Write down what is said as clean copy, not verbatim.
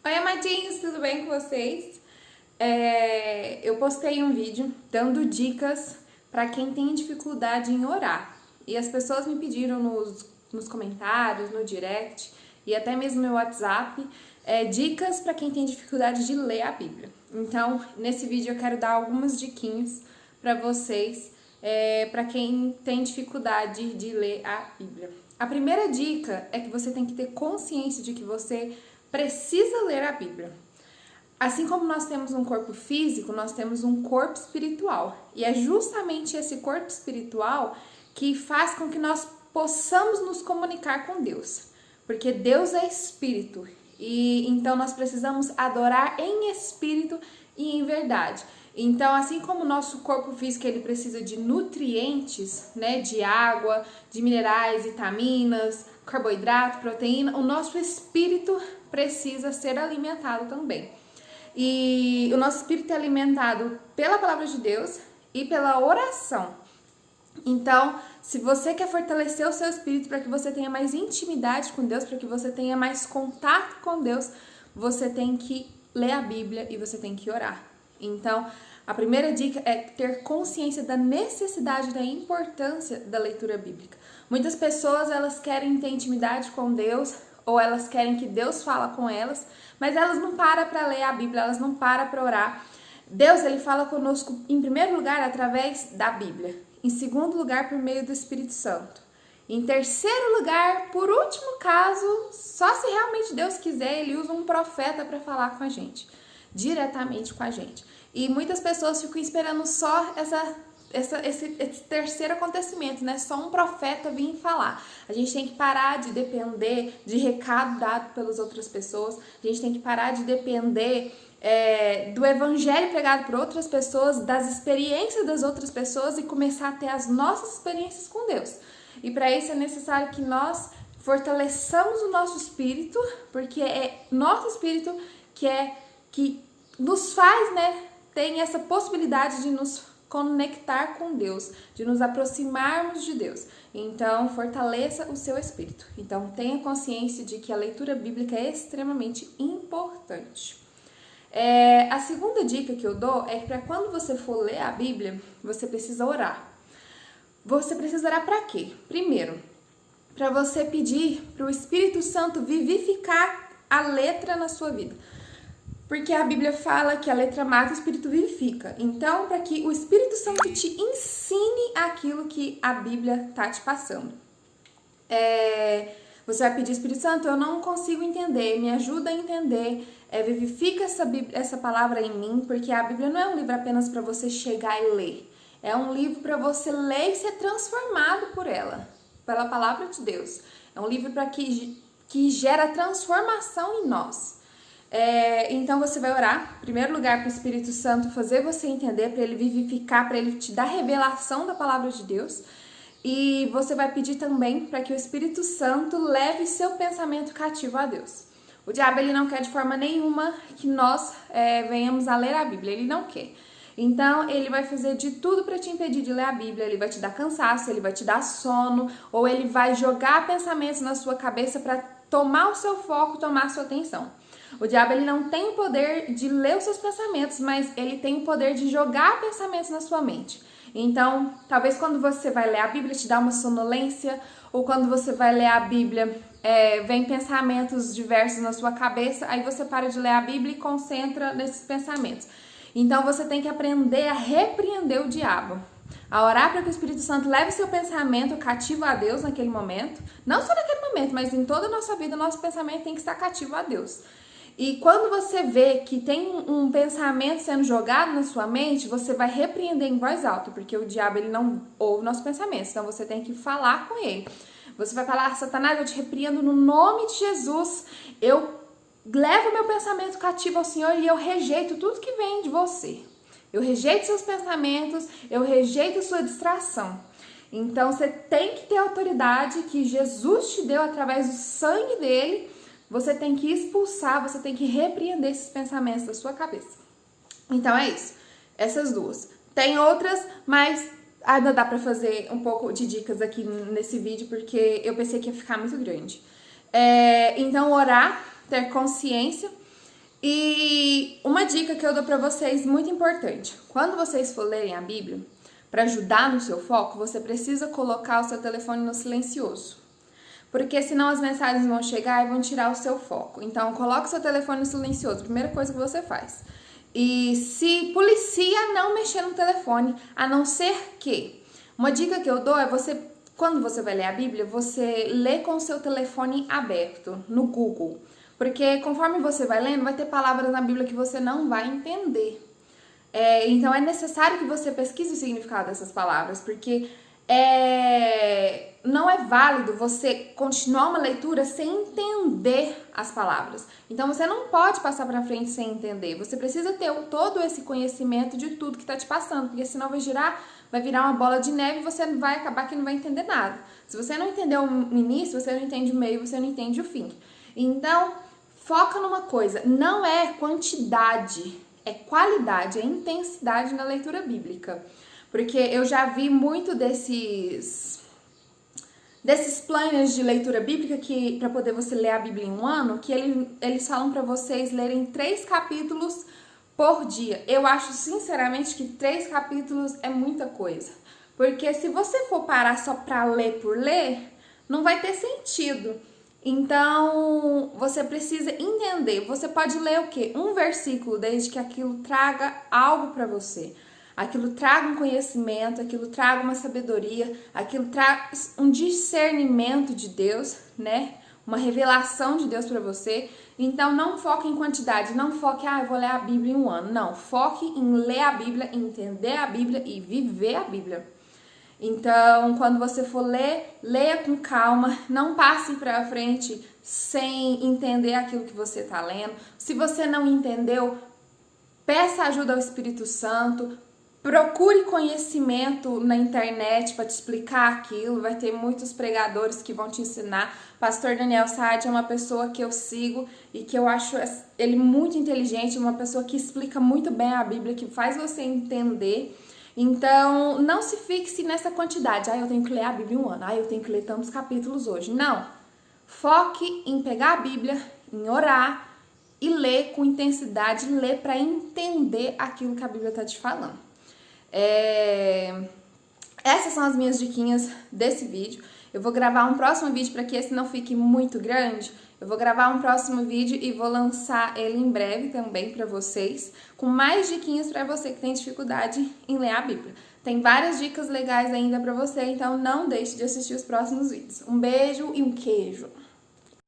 Oi, amadinhos, tudo bem com vocês? Eu postei um vídeo dando dicas para quem tem dificuldade em orar. E as pessoas me pediram nos comentários, no direct e até mesmo no WhatsApp, dicas para quem tem dificuldade de ler a Bíblia. Então, nesse vídeo eu quero dar algumas diquinhas para vocês, para quem tem dificuldade de ler a Bíblia. A primeira dica é que você tem que ter consciência de que você precisa ler a Bíblia. Assim como nós temos um corpo físico, nós temos um corpo espiritual. E é justamente esse corpo espiritual que faz com que nós possamos nos comunicar com Deus. Porque Deus é espírito. E então nós precisamos adorar em espírito e em verdade. Então, assim como o nosso corpo físico ele precisa de nutrientes, né, de água, de minerais, vitaminas, carboidrato, proteína, o nosso espírito precisa ser alimentado também. E o nosso espírito é alimentado pela palavra de Deus e pela oração. Então, se você quer fortalecer o seu espírito para que você tenha mais intimidade com Deus, para que você tenha mais contato com Deus, você tem que ler a Bíblia e você tem que orar. Então, a primeira dica é ter consciência da necessidade, da importância da leitura bíblica. Muitas pessoas, elas querem ter intimidade com Deus, ou elas querem que Deus fala com elas, mas elas não param para ler a Bíblia, elas não param para orar. Deus, ele fala conosco, em primeiro lugar, através da Bíblia. Em segundo lugar, por meio do Espírito Santo. Em terceiro lugar, por último caso, só se realmente Deus quiser, ele usa um profeta para falar com a gente, diretamente com a gente. E muitas pessoas ficam esperando só esse terceiro acontecimento, né? Só um profeta vir falar. A gente tem que parar de depender de recado dado pelas outras pessoas. A gente tem que parar de depender do evangelho pregado por outras pessoas, das experiências das outras pessoas e começar a ter as nossas experiências com Deus. E para isso é necessário que nós fortaleçamos o nosso espírito, porque é nosso espírito que nos faz, né, tem essa possibilidade de nos conectar com Deus, de nos aproximarmos de Deus. Então, fortaleça o seu espírito. Então, tenha consciência de que a leitura bíblica é extremamente importante. A segunda dica que eu dou é que para quando você for ler a Bíblia, você precisa orar. Você precisa orar para quê? Primeiro, para você pedir para o Espírito Santo vivificar a letra na sua vida. Porque a Bíblia fala que a letra mata, o Espírito vivifica. Então, para que o Espírito Santo te ensine aquilo que a Bíblia está te passando. Você vai pedir, Espírito Santo, eu não consigo entender, me ajuda a entender, vivifica essa palavra em mim, porque a Bíblia não é um livro apenas para você chegar e ler. É um livro para você ler e ser transformado por ela, pela palavra de Deus. É um livro para que gera transformação em nós. Então você vai orar, em primeiro lugar, para o Espírito Santo fazer você entender, para ele vivificar, para ele te dar revelação da palavra de Deus. E você vai pedir também para que o Espírito Santo leve seu pensamento cativo a Deus. O diabo, ele não quer de forma nenhuma que nós venhamos a ler a Bíblia, ele não quer. Então, ele vai fazer de tudo para te impedir de ler a Bíblia, ele vai te dar cansaço, ele vai te dar sono, ou ele vai jogar pensamentos na sua cabeça para tomar o seu foco, tomar a sua atenção. O diabo, ele não tem o poder de ler os seus pensamentos, mas ele tem o poder de jogar pensamentos na sua mente. Então, talvez quando você vai ler a Bíblia te dá uma sonolência, ou quando você vai ler a Bíblia, vem pensamentos diversos na sua cabeça, aí você para de ler a Bíblia e concentra nesses pensamentos. Então, você tem que aprender a repreender o diabo, a orar para que o Espírito Santo leve seu pensamento cativo a Deus naquele momento, não só naquele momento, mas em toda a nossa vida, o nosso pensamento tem que estar cativo a Deus. E quando você vê que tem um pensamento sendo jogado na sua mente, você vai repreender em voz alta, porque o diabo, ele não ouve nossos pensamentos, então você tem que falar com ele. Você vai falar, Satanás, eu te repreendo no nome de Jesus, eu levo meu pensamento cativo ao Senhor e eu rejeito tudo que vem de você. Eu rejeito seus pensamentos, eu rejeito sua distração. Então você tem que ter a autoridade que Jesus te deu através do sangue dele. Você tem que expulsar, você tem que repreender esses pensamentos da sua cabeça. Então é isso, essas duas. Tem outras, mas ainda dá pra fazer um pouco de dicas aqui nesse vídeo, porque eu pensei que ia ficar muito grande. Então orar, ter consciência E uma dica que eu dou pra vocês muito importante: quando vocês for lerem a Bíblia, para ajudar no seu foco, você precisa colocar o seu telefone no silencioso. Porque senão as mensagens vão chegar e vão tirar o seu foco. Então, coloque o seu telefone no silencioso, primeira coisa que você faz. E se policia a não mexer no telefone, a não ser que... Uma dica que eu dou é você, quando você vai ler a Bíblia, você lê com o seu telefone aberto, no Google. Porque conforme você vai lendo, vai ter palavras na Bíblia que você não vai entender. Então é necessário que você pesquise o significado dessas palavras, porque não é válido você continuar uma leitura sem entender as palavras. Então você não pode passar para frente sem entender. Você precisa ter todo esse conhecimento de tudo que está te passando, porque senão vai virar uma bola de neve e você vai acabar que não vai entender nada. Se você não entendeu o início, você não entende o meio, você não entende o fim. Então, foca numa coisa, não é quantidade, é qualidade, é intensidade na leitura bíblica. Porque eu já vi muito desses planners de leitura bíblica que para poder você ler a Bíblia em um ano, que eles falam para vocês lerem 3 capítulos por dia. Eu acho sinceramente que 3 capítulos é muita coisa. Porque se você for parar só para ler por ler, não vai ter sentido. Então, você precisa entender. Você pode ler o quê? Um versículo, desde que aquilo traga algo para você. Aquilo traga um conhecimento, aquilo traga uma sabedoria, aquilo traz um discernimento de Deus, né? Uma revelação de Deus para você. Então, não foque em quantidade, não foque, eu vou ler a Bíblia em um ano. Não, foque em ler a Bíblia, entender a Bíblia e viver a Bíblia. Então, quando você for ler, leia com calma, não passe para frente sem entender aquilo que você está lendo. Se você não entendeu, peça ajuda ao Espírito Santo, procure conhecimento na internet para te explicar aquilo, vai ter muitos pregadores que vão te ensinar. Pastor Daniel Saad é uma pessoa que eu sigo e que eu acho ele muito inteligente, uma pessoa que explica muito bem a Bíblia, que faz você entender. Então, não se fixe nessa quantidade. Eu tenho que ler a Bíblia em um ano. Eu tenho que ler tantos capítulos hoje. Não. Foque em pegar a Bíblia, em orar e ler com intensidade, ler para entender aquilo que a Bíblia está te falando. Essas são as minhas diquinhas desse vídeo. Eu vou gravar um próximo vídeo para que esse não fique muito grande. Eu vou gravar um próximo vídeo e vou lançar ele em breve também para vocês, com mais diquinhas para você que tem dificuldade em ler a Bíblia. Tem várias dicas legais ainda para você, então não deixe de assistir os próximos vídeos. Um beijo e um queijo!